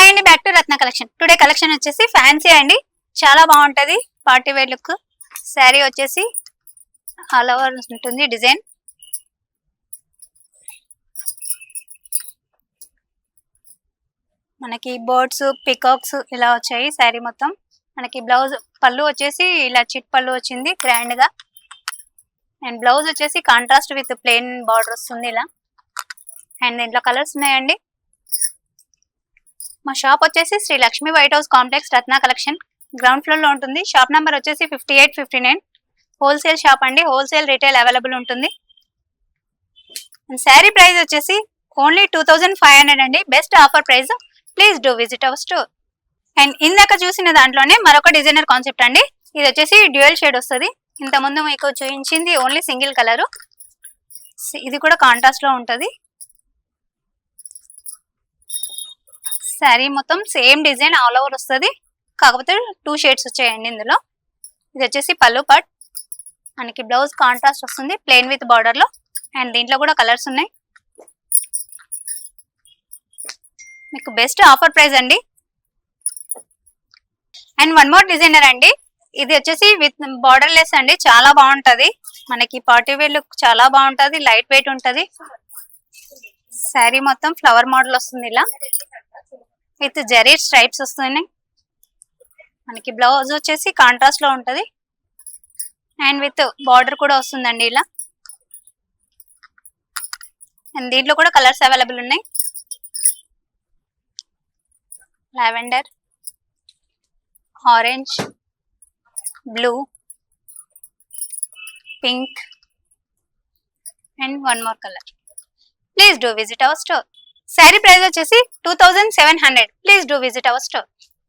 Hi అండి, back to Ratna collection. Today collection వచ్చేసి fancy అండి, చాలా బాగుంటది. పార్టీ వేర్ లుక్ శారీ వచ్చేసి ఆల్ ఓవర్ ఉంటుంది డిజైన్. మనకి బర్డ్స్ పికాక్స్ ఇలా వచ్చాయి శారీ మొత్తం. మనకి బ్లౌజ్ పళ్ళు వచ్చేసి ఇలా చిట్ పళ్ళు వచ్చింది గ్రాండ్ గా, అండ్ బ్లౌజ్ వచ్చేసి కాంట్రాస్ట్ విత్ ప్లెయిన్ బార్డర్ వస్తుంది ఇలా. అండ్ దీంట్లో కలర్స్ ఉన్నాయండి. మా షాప్ వచ్చేసి Sri Lakshmi white house complex Ratna collection ground floor లో ఉంటుంది. షాప్ నెంబర్ వచ్చేసి 5859. హోల్సేల్ షాప్ అండి, హోల్సేల్ రిటైల్ అవైలబుల్ ఉంటుంది. శారీ ప్రైస్ వచ్చేసి ఓన్లీ 2500 అండి, best offer price. Please do visit our store. And ఇందాక చూసిన దాంట్లోనే మరొక డిజైనర్ కాన్సెప్ట్ అండి. ఇది వచ్చేసి డ్యూయల్ షేడ్ వస్తుంది. ఇంతకుముందు మీకు చూపించింది ఓన్లీ సింగిల్ కలర్, ఇది కూడా కాంట్రాస్ట్ లో ఉంటుంది. శారీ మొత్తం సేమ్ డిజైన్ ఆల్ ఓవర్ వస్తుంది, కాకపోతే 2 షేడ్స్ వచ్చాయండి ఇందులో. ఇది వచ్చేసి పళ్ళు పార్ట్, మనకి బ్లౌజ్ కాంట్రాస్ట్ వస్తుంది ప్లెయిన్ విత్ బార్డర్ లో. అండ్ దీంట్లో కూడా కలర్స్ ఉన్నాయి. మీకు బెస్ట్ ఆఫర్ ప్రైస్ అండి. అండ్ వన్ మోర్ డిజైనర్ అండి, ఇది వచ్చేసి విత్ బార్డర్ లెస్ అండి, చాలా బాగుంటది. మనకి పార్టీ వేర్ లుక్ చాలా బాగుంటది, లైట్ వెయిట్ ఉంటది. శారీ మొత్తం ఫ్లవర్ మోడల్ వస్తుంది ఇలా, విత్ జరీ స్ట్రైప్స్ వస్తున్నాయి. మనకి బ్లౌజ్ వచ్చేసి కాంట్రాస్ట్ లో ఉంటది, అండ్ విత్ బార్డర్ కూడా వస్తుందండి ఇలా. అండ్ దీంట్లో కూడా కలర్స్ అవైలబుల్ ఉన్నాయి. Lavender, orange, blue, pink, and one more colour. Please do visit our store. Sari price వచ్చేసి 2700. Please do visit our store.